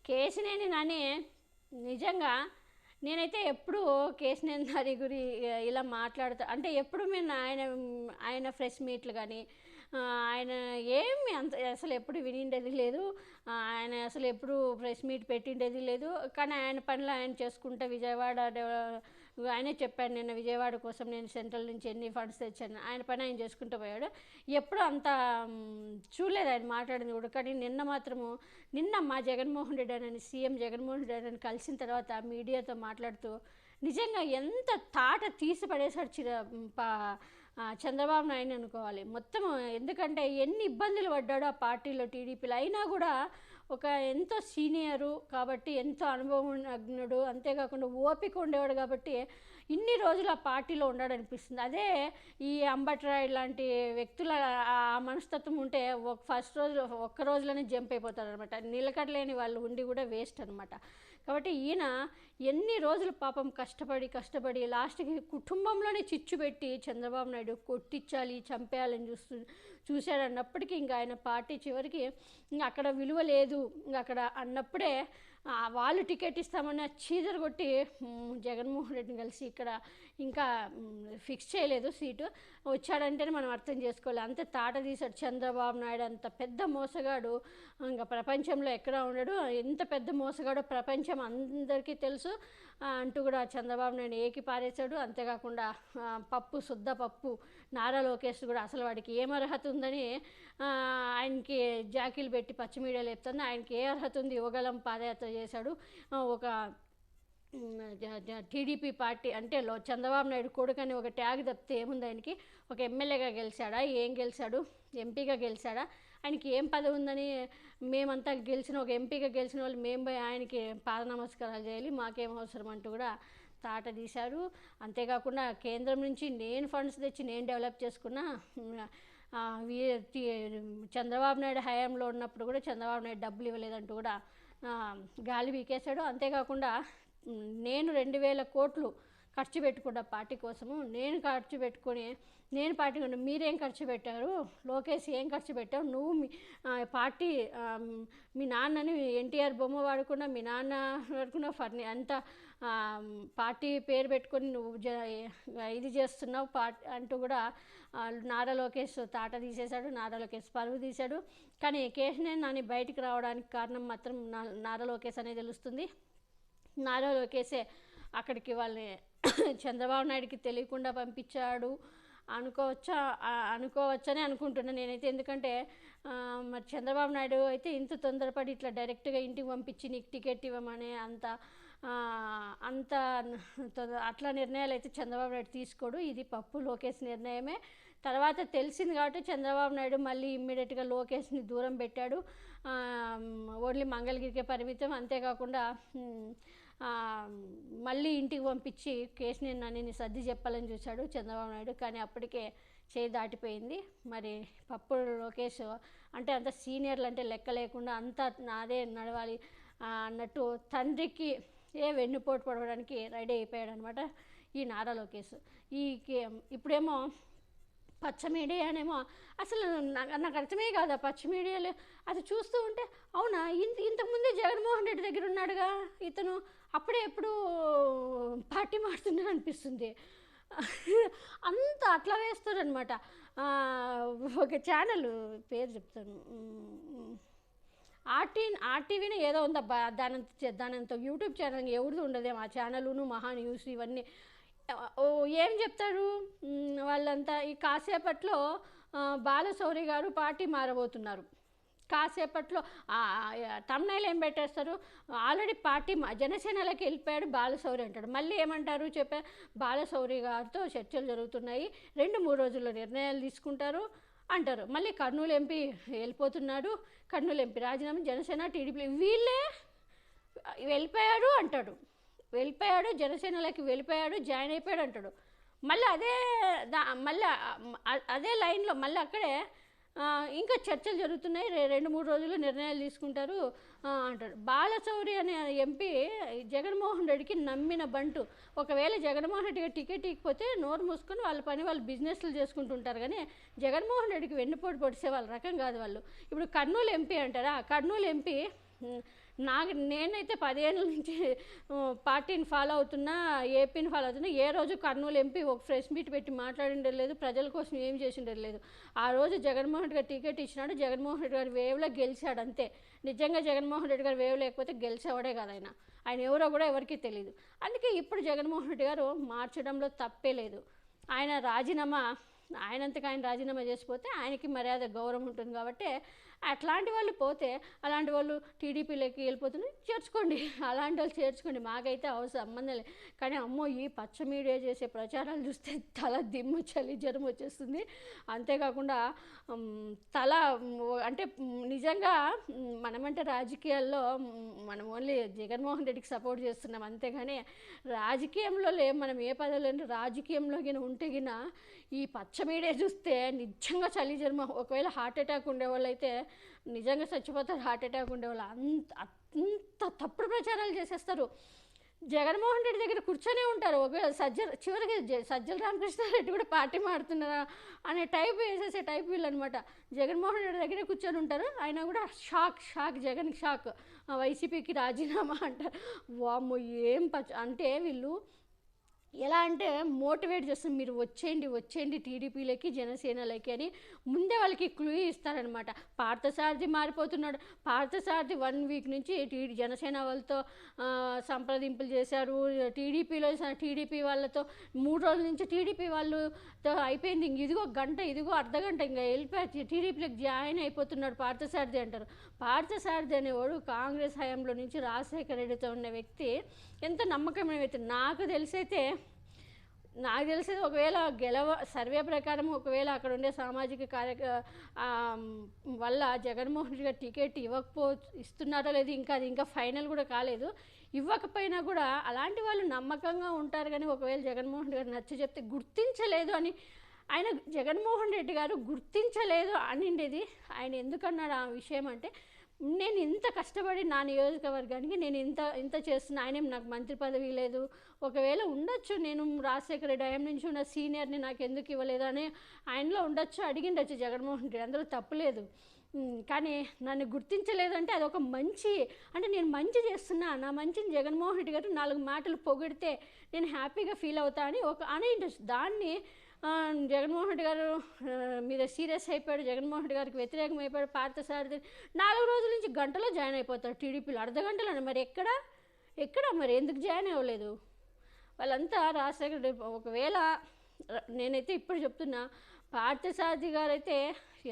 కేశినేని నాని నిజంగా నేనైతే ఎప్పుడు కేశినేని నాని ఇలా మాట్లాడుతా అంటే ఎప్పుడు మేము ఆయన ఫ్రెష్ మీట్లు కానీ ఆయన ఏమి అంత అసలు ఎప్పుడు వినిండేది లేదు. ఆయన అసలు ఎప్పుడు ప్రెస్ మీట్ పెట్టిండేది లేదు. కానీ ఆయన పనులు ఆయన చేసుకుంటా విజయవాడ ఆయనే చెప్పాడు, నిన్న విజయవాడ కోసం నేను సెంట్రల్ నుంచి ఎన్ని ఫండ్స్ తెచ్చాను, ఆయన పని ఆయన చేసుకుంటూ పోయాడు. ఎప్పుడు అంత చూడలేదు ఆయన మాట్లాడింది కూడా. కానీ నిన్న మా జగన్మోహన్ రెడ్డి అని సీఎం జగన్మోహన్ రెడ్డి అని కలిసిన తర్వాత మీడియాతో మాట్లాడుతూ నిజంగా ఎంత తాట తీసి పడేసాడు చంద్రబాబు నాయుడు అనుకోవాలి మొత్తం. ఎందుకంటే ఎన్ని ఇబ్బందులు పడ్డాడు ఆ పార్టీలో టీడీపీలో, అయినా కూడా ఒక ఎంతో సీనియరు కాబట్టి ఎంతో అనుభవజ్ఞుడు, అంతేకాకుండా ఓపిక ఉండేవాడు కాబట్టి ఇన్ని రోజులు ఆ పార్టీలో ఉన్నాడనిపిస్తుంది. అదే ఈ అంబట్రాయ్ లాంటి వ్యక్తుల ఆ మనస్తత్వం ఉంటే ఒక్క రోజులోనే జంప్ అయిపోతారు అనమాట. నిలకడలేని వాళ్ళు ఉండి కూడా వేస్ట్ అనమాట. కాబట్టి ఈయన ఎన్ని రోజులు పాపం కష్టపడి లాస్ట్కి కుటుంబంలోనే చిచ్చు పెట్టి చంద్రబాబు నాయుడు కొట్టించాలి చంపేయాలని చూశాడన్నప్పటికీ ఇంకా ఆయన పార్టీ చివరికి ఇంకా అక్కడ విలువ లేదు, ఇంకా అక్కడ అన్నప్పుడే వాళ్ళు టికెట్ ఇస్తామని చీదర కొట్టి జగన్మోహన్ రెడ్డిని కలిసి ఇక్కడ ఇంకా ఫిక్స్ చేయలేదు సీటు. వచ్చాడంటేనే మనం అర్థం చేసుకోవాలి, అంతే తాట తీశాడు. చంద్రబాబు నాయుడు అంత పెద్ద మోసగాడు ఇంకా ప్రపంచంలో ఎక్కడ ఉండడు, ఎంత పెద్ద మోసగాడో ప్రపంచం అందరికీ తెలుసు అంటూ కూడా చంద్రబాబు నాయుడు ఏకి పారేశాడు. అంతేకాకుండా శుద్ధ పప్పు నారా లోకేష్ కూడా అసలు వాడికి ఏం అర్హత ఉందని ఆయనకి జాకీలు పెట్టి పచ్చి మీడియాలు చెప్తుంది. ఆయనకి ఏ అర్హత ఉంది, యువగలం పాదయాత్ర చేశాడు. ఒక టీడీపీ పార్టీ అంటే చంద్రబాబు నాయుడు కొడుకని ఒక ట్యాగ్ తప్పితే ఏముంది ఆయనకి? ఒక ఎమ్మెల్యేగా గెలిచాడా, ఏం గెలిచాడు? ఎంపీగా గెలిచాడా? ఆయనకి ఏం పదవి ఉందని మేమంతా గెలిచిన ఒక ఎంపీగా గెలిచిన వాళ్ళు మేము పోయి ఆయనకి పాద నమస్కారాలు చేయాలి, మాకేం అవసరం అంటూ కూడా తాట తీశారు. అంతేకాకుండా కేంద్రం నుంచి నేను ఫండ్స్ తెచ్చి నేను డెవలప్ చేసుకున్నా చంద్రబాబు నాయుడు హయాంలో ఉన్నప్పుడు కూడా చంద్రబాబు నాయుడు డబ్బులు ఇవ్వలేదంటూ కూడా గాలి వీకేశాడు. అంతేకాకుండా నేను 2000 కోట్లు ఖర్చు పెట్టుకున్న పార్టీ కోసము, నేను పార్టీ మీరేం ఖర్చు పెట్టారు, లోకేష్ ఏం ఖర్చు పెట్టావు, నువ్వు పార్టీ మీ నాన్నని ఎన్టీఆర్ బొమ్మ వాడుకున్నా, మీ నాన్న వాడుకున్న అంత పార్టీ పేరు పెట్టుకొని నువ్వు ఇది చేస్తున్నావు అంటూ కూడా నారా లోకేష్ తాట తీసేశాడు. నారా లోకేష్ పరువు తీశాడు. కానీ కేశినేని నాని బయటికి రావడానికి కారణం మాత్రం నారా లోకేష్ అనేది తెలుస్తుంది. నారా లోకేషే అక్కడికి వాళ్ళని చంద్రబాబు నాయుడికి తెలియకుండా పంపించాడు అనుకోవచ్చని అనుకుంటున్నాను నేనైతే. ఎందుకంటే మరి చంద్రబాబు నాయుడు అయితే ఇంత తొందరపడి ఇట్లా డైరెక్ట్గా ఇంటికి పంపించి నీకు టికెట్ ఇవ్వమనే అట్లా నిర్ణయాలు అయితే చంద్రబాబు నాయుడు తీసుకోడు. ఇది లోకేష్ నిర్ణయమే. తర్వాత తెలిసింది కాబట్టి చంద్రబాబు నాయుడు మళ్ళీ ఇమ్మీడియట్గా లోకేష్ని దూరం పెట్టాడు. ఓన్లీ మంగళగిరికే పరిమితం. అంతేకాకుండా మళ్ళీ ఇంటికి పంపించి కేశినేని నానిని సర్ది చెప్పాలని చూశాడు చంద్రబాబు నాయుడు. కానీ అప్పటికే చేయి దాటిపోయింది. మరి లోకేష్ అంటే అంత సీనియర్లు అంటే లెక్క లేకుండా అంతా నాదే నడవాలి అన్నట్టు తండ్రికి వెన్నుపోటు పడవడానికి రెడీ అయిపోయాడు అనమాట ఈ నారా లోకేష్. ఇప్పుడేమో పచ్చ మీడియానేమో అసలు నాకు అర్థమే కాదు. పచ్చ మీడియాలో అది చూస్తూ ఉంటే అవునా ఇంతకుముందే జగన్మోహన్ రెడ్డి దగ్గర ఉన్నాడుగా ఇతను, అప్పుడే ఎప్పుడు పార్టీ మారుతున్నాడు అనిపిస్తుంది. అంత అట్లా వేస్తారనమాట. ఒక ఛానల్ పేరు చెప్తాను, ఆర్టీవీని ఏదో ఉందబ్బా, దానంత యూట్యూబ్ ఛానల్ ఎవరిది ఉండదేమో ఆ ఛానల్ను, మహా న్యూస్ ఇవన్నీ ఏం చెప్తారు వాళ్ళంతా. ఈ కాసేపట్లో బాలశౌరి గారు పార్టీ మారబోతున్నారు. కాసేపట్లో తమ్నైల్ ఏం పెట్టేస్తారు, ఆల్రెడీ పార్టీ జనసేనలోకి వెళ్ళిపోయాడు బాలశౌరి అంటాడు. మళ్ళీ ఏమంటారు బాలశౌరి గారితో చర్చలు జరుగుతున్నాయి, 2-3 రోజుల్లో నిర్ణయాలు తీసుకుంటారు అంటారు. మళ్ళీ కర్నూలు ఎంపీ వెళ్ళిపోతున్నాడు, కర్నూలు ఎంపీ రాజీనామా, జనసేన టీడీపీ వీళ్ళే వెళ్ళిపోయాడు అంటాడు. జనసేనలోకి వెళ్ళిపోయాడు, జాయిన్ అయిపోయాడు అంటాడు. మళ్ళీ అదే లైన్లో మళ్ళీ అక్కడే ఇంకా చర్చలు జరుగుతున్నాయి, 2-3 రోజులు నిర్ణయాలు తీసుకుంటారు అంటాడు. బాలశౌరి అనే ఎంపీ జగన్మోహన్ రెడ్డికి నమ్మిన బంటు. ఒకవేళ జగన్మోహన్ రెడ్డికి టికెట్ ఇకపోతే నోరు మూసుకొని వాళ్ళ పని వాళ్ళు బిజినెస్లు చేసుకుంటుంటారు. కానీ జగన్మోహన్ రెడ్డికి వెన్నుపోటు పొడిసే వాళ్ళ రకం కాదు వాళ్ళు. ఇప్పుడు కర్నూలు ఎంపీ అంటారా, కర్నూలు ఎంపీ నేనైతే 10 ఏళ్ళ నుంచి పార్టీని ఫాలో అవుతున్నా, ఏపీని ఫాలో అవుతున్నా. ఏ రోజు కర్నూలు ఎంపీ ఒక ప్రెస్ మీట్ పెట్టి మాట్లాడిండేది లేదు, ప్రజల కోసం ఏం చేసిండేది లేదు. ఆ రోజు జగన్మోహన్ రెడ్డి గారు టికెట్ ఇచ్చినాడు, జగన్మోహన్ రెడ్డి గారు వేవ్లో గెలిచాడు అంతే. నిజంగా జగన్మోహన్ రెడ్డి గారు వేవ్ లేకపోతే గెలిచేవాడే కాదు ఆయన. ఆయన ఎవరో కూడా ఎవరికీ తెలియదు. అందుకే ఇప్పుడు జగన్మోహన్ రెడ్డి గారు మార్చడంలో తప్పే లేదు. ఆయన రాజీనామా ఆయనంతకు ఆయన రాజీనామా చేసిపోతే ఆయనకి మర్యాద గౌరవం ఉంటుంది కాబట్టి అట్లాంటి వాళ్ళు పోతే అలాంటి వాళ్ళు టీడీపీలోకి వెళ్ళిపోతుంది, చేర్చుకోండి, అలాంటి వాళ్ళు చేర్చుకోండి, మాకైతే సంబంధం లేదు. కానీ అమ్మో ఈ పచ్చ మీడియా చేసే ప్రచారాలు చూస్తే తల దిమ్మ చలి జ్వరం వచ్చేస్తుంది. అంతేకాకుండా తల అంటే నిజంగా మనమంటే రాజకీయాల్లో మనం ఓన్లీ జగన్మోహన్ రెడ్డికి సపోర్ట్ చేస్తున్నాం అంతేగాని రాజకీయంలో మనం ఏ పదవులు అంటే రాజకీయంలో గిన ఉంటే గిన ఈ పచ్చ మీడియా చూస్తే నిజంగా చలి జ్వరం. ఒకవేళ హార్ట్ అటాక్ ఉండేవాళ్ళు అయితే నిజంగా చచ్చిపోతారు. హార్ట్ అటాక్ ఉండేవాళ్ళు అంత తప్పుడు ప్రచారాలు చేసేస్తారు. జగన్మోహన్ రెడ్డి దగ్గర కూర్చొనే ఉంటారు. ఒకవేళ చివరికి సజ్జల రామకృష్ణారెడ్డి కూడా పార్టీ మారుతున్నారా అనే టైప్ వేసేసే టైప్ వీళ్ళు అనమాట. జగన్మోహన్ రెడ్డి దగ్గరే కూర్చొని ఉంటారు, ఆయన కూడా షాక్ జగన్కి షాక్, వైసీపీకి రాజీనామా అంటారు. వామ్మో ఏం అంటే వీళ్ళు ఎలా అంటే మోటివేట్ చేస్తుంది, మీరు వచ్చేయండి టీడీపీలోకి జనసేనలోకి అని ముందే వాళ్ళకి క్లూ ఇస్తారనమాట. పార్థసారథి మారిపోతున్నాడు. పార్థసారథి 1 వీక్ నుంచి జనసేన వాళ్ళతో సంప్రదింపులు చేశారు. టీడీపీ వాళ్ళతో 3 రోజుల నుంచి టీడీపీ వాళ్ళతో అయిపోయింది. ఇదిగో గంట, ఇదిగో అర్ధగంట ఇంకా వెళ్ళిపోయి టీడీపీలోకి జాయిన్ అయిపోతున్నాడు పార్థసారథి అంటారు. పార్థసారథి అనేవాడు కాంగ్రెస్ హయాంలో నుంచి రాజశేఖర రెడ్డితో ఉన్న వ్యక్తి, ఎంత నమ్మకమైన వ్యక్తి. నాకు తెలిసేది ఒకవేళ సర్వే ప్రకారం ఒకవేళ అక్కడ ఉండే సామాజిక వల్ల జగన్మోహన్ రెడ్డి గారు టికెట్ ఇస్తున్నారో లేదు, ఇంకా ఫైనల్ కూడా కాలేదు. ఇవ్వకపోయినా కూడా అలాంటి వాళ్ళు నమ్మకంగా ఉంటారు. కానీ ఒకవేళ జగన్మోహన్ రెడ్డి గారు నచ్చ చెప్తే గుర్తించలేదు అని ఆయన జగన్మోహన్ రెడ్డి గారు గుర్తించలేదు అనిండేది. ఆయన ఎందుకన్నాడు ఆ విషయం అంటే, నేను ఇంత కష్టపడి నా నియోజకవర్గానికి నేను ఇంత చేస్తున్నా, ఆయనేం నాకు మంత్రి పదవి లేదు, ఒకవేళ ఉండొచ్చు నేను రాజశేఖర రెడ్డి హయాం నుంచి ఉన్న సీనియర్ని నాకు ఎందుకు ఇవ్వలేదు అని ఆయనలో ఉండొచ్చు, అడిగిండొచ్చు జగన్మోహన్ రెడ్డి, అందులో తప్పులేదు. కానీ నన్ను గుర్తించలేదు అంటే అదొక అంటే నేను మంచి చేస్తున్నా, నా మంచిని జగన్మోహన్ రెడ్డి గారు 4 మాటలు పొగిడితే నేను హ్యాపీగా ఫీల్ అవుతా అని అని ఉండొచ్చు. దాన్ని జగన్మోహన్ రెడ్డి గారు మీద సీరియస్ అయిపోయాడు, జగన్మోహన్ రెడ్డి గారికి వ్యతిరేకం అయిపోయాడు. పార్థసారథి 4 రోజుల నుంచి గంటలో జాయిన్ అయిపోతాడు టీడీపీలో, అర్ధగంటలో. మరి ఎక్కడ మరి ఎందుకు జాయిన్ అవ్వలేదు వాళ్ళంతా? రాజశేఖర రెడ్డి ఒకవేళ నేనైతే ఇప్పుడు చెప్తున్నా, పార్థసారథి గారు అయితే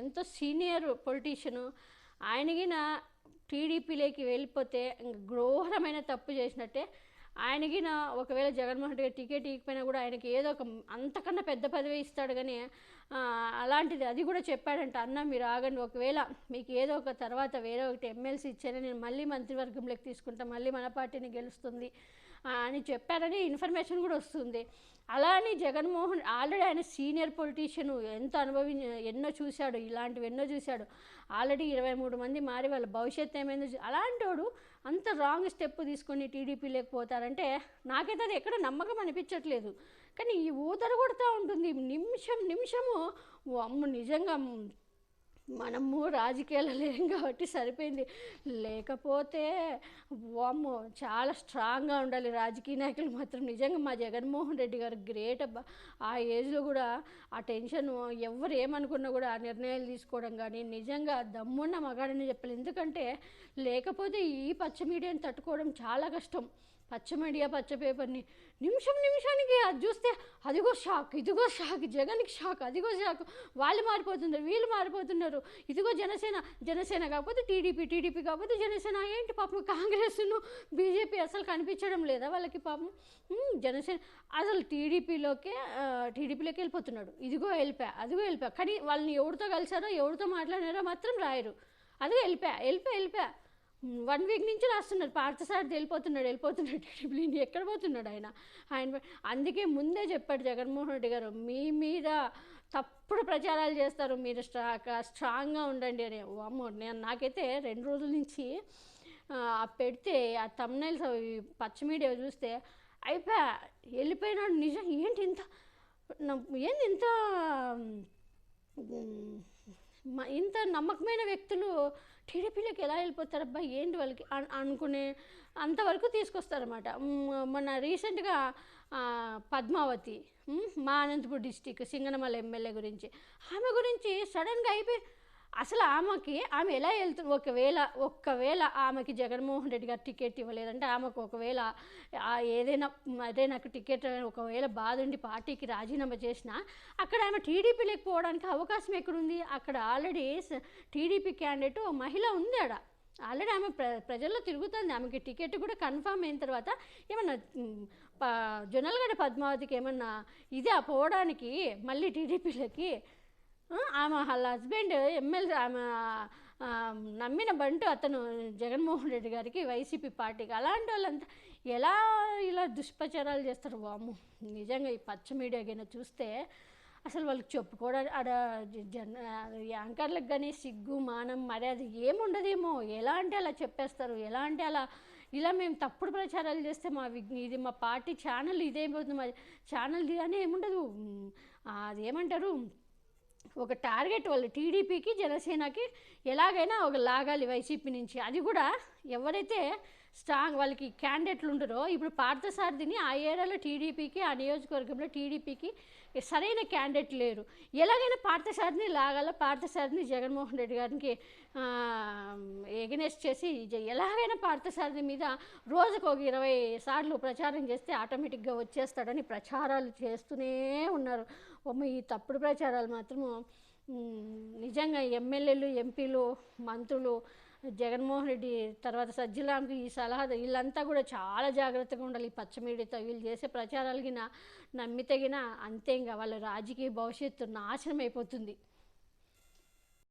ఎంతో సీనియర్ పొలిటీషియను, ఆయనకిన టీడీపీలోకి వెళ్ళిపోతే ఘోరమైన తప్పు చేసినట్టే. ఆయనకి ఒకవేళ జగన్మోహన్ రెడ్డి టికెట్ ఇవ్వకపోయినా కూడా ఆయనకి ఏదో ఒక అంతకన్నా పెద్ద పదవి ఇస్తాడు. కానీ అలాంటిది అది కూడా చెప్పాడంట, అన్న మీరు ఆగండి, ఒకవేళ మీకు ఏదో ఒక తర్వాత వేరే ఒకటి ఎమ్మెల్సీ ఇచ్చారని నేను మళ్ళీ మంత్రివర్గంలోకి తీసుకుంటా, మళ్ళీ మన పార్టీని గెలుస్తుంది అని చెప్పారని ఇన్ఫర్మేషన్ కూడా వస్తుంది. అలా అని జగన్మోహన్ ఆల్రెడీ ఆయన సీనియర్ పొలిటీషియన్, ఎన్నో చూశాడు, ఇలాంటివి ఎన్నో చూశాడు. ఆల్రెడీ 23 మంది మారి వాళ్ళ భవిష్యత్తు ఏమైందో అలాంటి వాడు అంత రాంగ్ స్టెప్ తీసుకొని టీడీపీ లేకపోతారంటే నాకైతే అది ఎక్కడ నమ్మకం అనిపించట్లేదు. కానీ ఈ ఊదర కొడుతూ ఉంటుంది నిమిషము. అమ్మ నిజంగా మనము రాజకీయాలు లేం కాబట్టి సరిపోయింది, లేకపోతే వామ్మో చాలా స్ట్రాంగ్గా ఉండాలి రాజకీయ నాయకులు మాత్రం. నిజంగా మా జగన్మోహన్ రెడ్డి గారు గ్రేట్ అబ్బా. ఆ ఏజ్లో కూడా ఆ టెన్షన్ ఎవరు ఏమనుకున్నా కూడా ఆ నిర్ణయాలు తీసుకోవడం కానీ నిజంగా దమ్మున్న మగాడని చెప్పాలి. ఎందుకంటే లేకపోతే ఈ పచ్చ మీడియాని తట్టుకోవడం చాలా కష్టం. పచ్చ మీడియా పచ్చ పేపర్ని నిమిషానికి అది చూస్తే అదిగో షాక్, ఇదిగో షాక్, జగన్కి షాక్, అదిగో షాక్, వాళ్ళు మారిపోతున్నారు, వీళ్ళు మారిపోతున్నారు, ఇదిగో జనసేన కాకపోతే టీడీపీ కాకపోతే జనసేన. ఏంటి పాపం కాంగ్రెస్ను బీజేపీ అసలు కనిపించడం లేదా వాళ్ళకి పాపం? జనసేన అసలు టీడీపీలోకి వెళ్ళిపోతున్నాడు, ఇదిగో వెళ్ళిపోయా. కానీ వాళ్ళని ఎవరితో కలిసారో ఎవరితో మాట్లాడారో మాత్రం రాయరు. అదిగో వెళ్ళిపోయా 1 వీక్ నుంచి రాస్తున్నారు, పార్థసారథి వెళ్ళిపోతున్నాడు టీడీపీ. ఎక్కడ పోతున్నాడు ఆయన? అందుకే ముందే చెప్పాడు జగన్మోహన్ రెడ్డి గారు, మీ మీద తప్పుడు ప్రచారాలు చేస్తారు, మీరు స్ట్రాంగ్గా ఉండండి అని. అమ్మో నాకైతే 2 రోజుల నుంచి పెడితే ఆ థంబ్నెయిల్స్ పచ్చ మీడియా చూస్తే వెళ్ళిపోయినాడు. నిజం ఏంటి ఇంత ఇంత నమ్మకమైన వ్యక్తులు టీడీపీలోకి ఎలా వెళ్ళిపోతారబ్బా ఏంటి వాళ్ళకి అనుకునే అంతవరకు తీసుకొస్తారన్నమాట. మొన్న రీసెంట్గా పద్మావతి, మా అనంతపూర్ డిస్టిక్ సింగనమల ఎమ్మెల్యే గురించి, ఆమె గురించి సడన్గా అయిపోయి అసలు ఆమె ఎలా వెళ్తుంది, ఒక్కవేళ ఆమెకి జగన్మోహన్ రెడ్డి గారు టికెట్ ఇవ్వలేదంటే, ఆమెకు ఒకవేళ ఏదైనా అదే నాకు టికెట్ ఒకవేళ బాధ ఉండి పార్టీకి రాజీనామా చేసినా అక్కడ ఆమె టీడీపీ లేకపోవడానికి అవకాశం ఎక్కడుంది? అక్కడ ఆల్రెడీ టీడీపీ క్యాండిడేట్ మహిళ ఉంది ఆడ, ఆల్రెడీ ఆమె ప్రజల్లో తిరుగుతుంది. ఆమెకి టికెట్ కూడా కన్ఫామ్ అయిన తర్వాత ఏమన్నా జొన్నలగడ్డ పద్మావతికి ఏమన్నా ఇదే పోవడానికి మళ్ళీ టీడీపీలోకి? ఆమె వాళ్ళ హస్బెండ్ ఎమ్మెల్యే, ఆమె నమ్మిన బంటు అతను జగన్మోహన్ రెడ్డి గారికి, వైసీపీ పార్టీకి. అలాంటి వాళ్ళంతా ఎలా ఇలా దుష్ప్రచారాలు చేస్తారు? వాము, నిజంగా ఈ పచ్చ మీడియాకైనా చూస్తే అసలు వాళ్ళకి చెప్పుకోవడానికి యాంకర్లకు కానీ సిగ్గు మానం మర్యాద ఏముండదేమో. ఎలా అంటే అలా చెప్పేస్తారు, ఎలా అంటే అలా. ఇలా మేము తప్పుడు ప్రచారాలు చేస్తే ఇది మా పార్టీ ఛానల్ ఇదేమవుతుంది, మా ఛానల్ది అని ఏముండదు. అదేమంటారు, ఒక టార్గెట్ వాళ్ళు టీడీపీకి జనసేనకి ఎలాగైనా ఒక లాగాలి వైసీపీ నుంచి. అది కూడా ఎవరైతే స్ట్రాంగ్ వాళ్ళకి క్యాండిడేట్లు ఉంటారో, ఇప్పుడు పార్థసారథిని ఆ ఏరియాలో టీడీపీకి, ఆ నియోజకవర్గంలో టీడీపీకి సరైన క్యాండిడేట్ లేరు. ఎలాగైనా పార్థసారథిని లాగాల, పార్థసారథిని జగన్మోహన్ రెడ్డి గారికి ఎగనెస్ట్ చేసి ఎలాగైనా పార్థసారథి మీద రోజుకు ఒక 20 సార్లు ప్రచారం చేస్తే ఆటోమేటిక్గా వచ్చేస్తాడని ప్రచారాలు చేస్తూనే ఉన్నారు. ఈ తప్పుడు ప్రచారాలు మాత్రము నిజంగా ఎమ్మెల్యేలు, ఎంపీలు, మంత్రులు, జగన్మోహన్ రెడ్డి తర్వాత సజ్జలాంకి ఈ సలహా వీళ్ళంతా కూడా చాలా జాగ్రత్తగా ఉండాలి. ఈ పచ్చ మీడియాతో వీళ్ళు చేసే ప్రచారాలకి నమ్మితగిన అంతే, ఇంకా వాళ్ళ రాజకీయ భవిష్యత్తు నాశనం అయిపోతుంది.